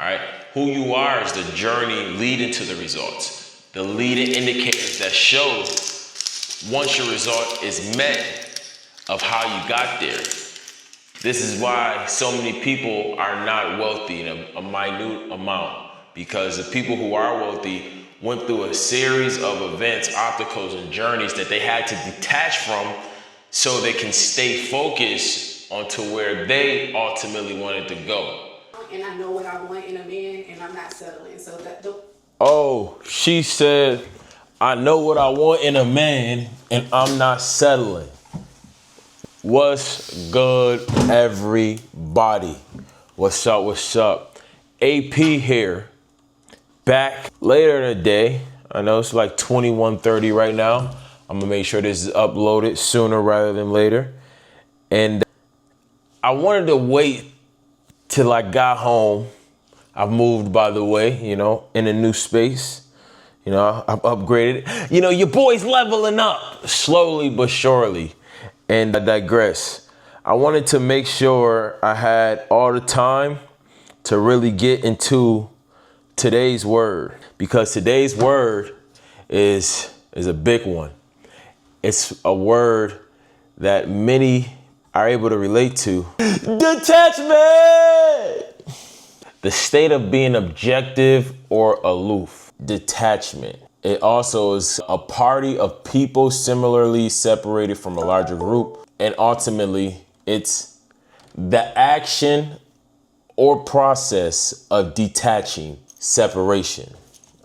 all right? Who you are is the journey leading to the results. The leading indicators that show once your result is met of how you got there. This is why so many people are not wealthy in a minute amount, because the people who are wealthy went through a series of events, obstacles, and journeys that they had to detach from so they can stay focused onto where they ultimately wanted to go. And I know what I want in a man, and I'm not settling. So that Oh, she said, I know what I want in a man, and I'm not settling. What's good, everybody? What's up, what's up? AP here, back later in the day. I know it's like 21:30 right now. I'm gonna make sure this is uploaded sooner rather than later. And I wanted to wait till I got home. I've moved, by the way, in a new space. I've upgraded. Your boy's leveling up slowly but surely. And I digress. I wanted to make sure I had all the time to really get into today's word, because today's word is a big one. It's a word that many are able to relate to. Detachment! The state of being objective or aloof. Detachment. It also is a party of people similarly separated from a larger group. And ultimately, it's the action or process of detaching, separation.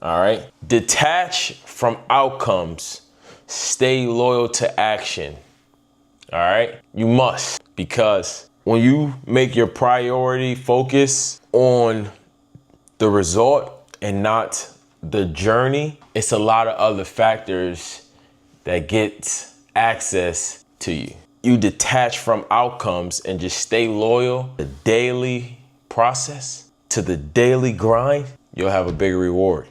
All right? Detach from outcomes. Stay loyal to action. All right? You must, because when you make your priority focus on the result and not the journey, it's a lot of other factors that get access to you. You detach from outcomes and just stay loyal to the daily process, to the daily grind, you'll have a bigger reward.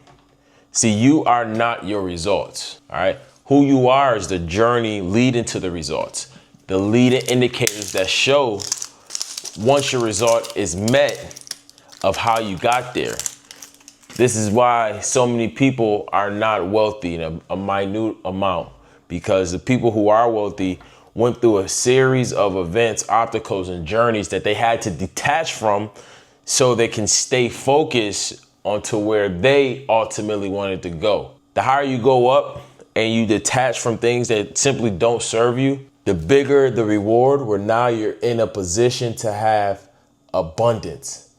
See, you are not your results, all right? Who you are is the journey leading to the results. The leading indicators that show once your result is met of how you got there. This is why so many people are not wealthy in a minute amount, because the people who are wealthy went through a series of events, obstacles, and journeys that they had to detach from so they can stay focused onto where they ultimately wanted to go. The higher you go up and you detach from things that simply don't serve you, the bigger the reward, where now you're in a position to have abundance,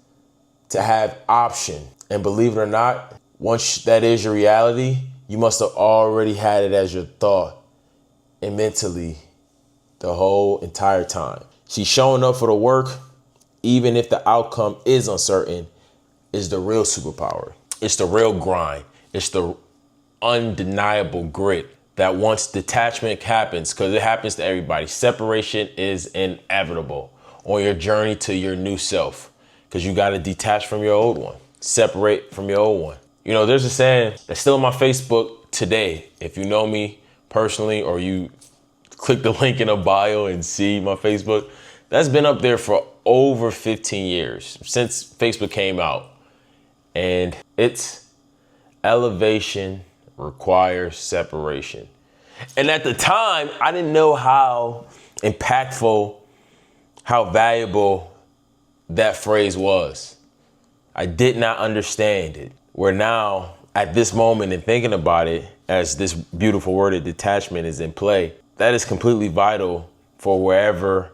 to have option. And believe it or not, once that is your reality, you must have already had it as your thought and mentally the whole entire time. See, showing up for the work, even if the outcome is uncertain, is the real superpower. It's the real grind. It's the undeniable grit that once detachment happens, because it happens to everybody, separation is inevitable on your journey to your new self, because you got to detach from your old one. Separate from your old one. There's a saying that's still on my Facebook today. If you know me personally, or you click the link in the bio and see my Facebook, that's been up there for over 15 years, since Facebook came out. And it's elevation requires separation. And at the time, I didn't know how impactful, how valuable that phrase was. I did not understand it. Where now, at this moment and thinking about it, as this beautiful word of detachment is in play, that is completely vital for wherever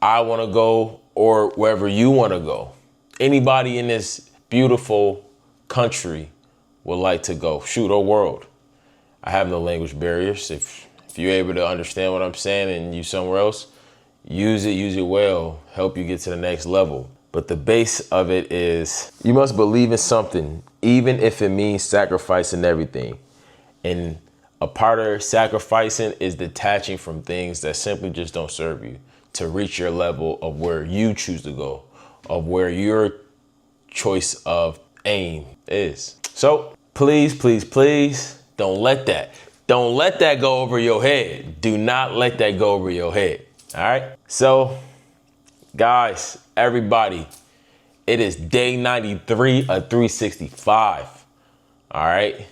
I want to go or wherever you want to go. Anybody in this beautiful country would like to go, shoot, or world. I have no language barriers. If you're able to understand what I'm saying and you somewhere else, use it well, help you get to the next level. But the base of it is you must believe in something, even if it means sacrificing everything. And a part of sacrificing is detaching from things that simply just don't serve you to reach your level of where you choose to go, of where your choice of aim is. So please, please, please don't let that go over your head. Do not let that go over your head. All right. So guys, everybody, It is day 93 of 365. All right.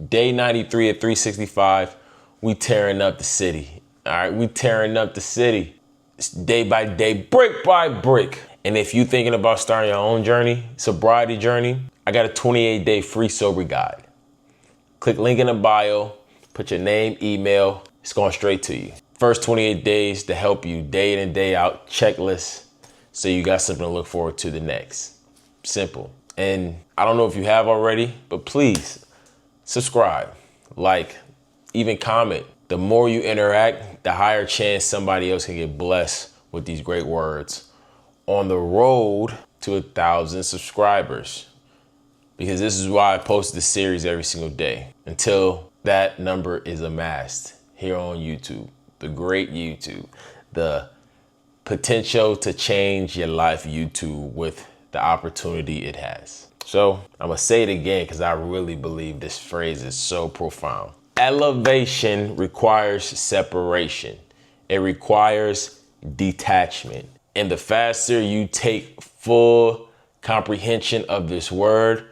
Day 93 of 365. We tearing up the city. All right. We tearing up the city. It's day by day, brick by brick. And if you're thinking about starting your own journey, sobriety journey, I got a 28-day free sober guide. Click link in the bio, put your name, email, it's going straight to you. First 28 days to help you day in and day out, checklist, so you got something to look forward to the next. Simple. And I don't know if you have already, but please subscribe, like, even comment. The more you interact, the higher chance somebody else can get blessed with these great words on the road to 1,000 subscribers. Because this is why I post this series every single day until that number is amassed here on YouTube, the great YouTube, the potential to change your life YouTube with the opportunity it has. So I'm gonna say it again because I really believe this phrase is so profound. Elevation requires separation. It requires detachment. And the faster you take full comprehension of this word,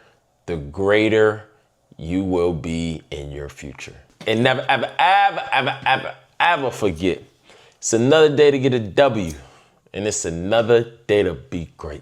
the greater you will be in your future. And never, ever, ever, ever, ever, ever forget, it's another day to get a W, and it's another day to be great.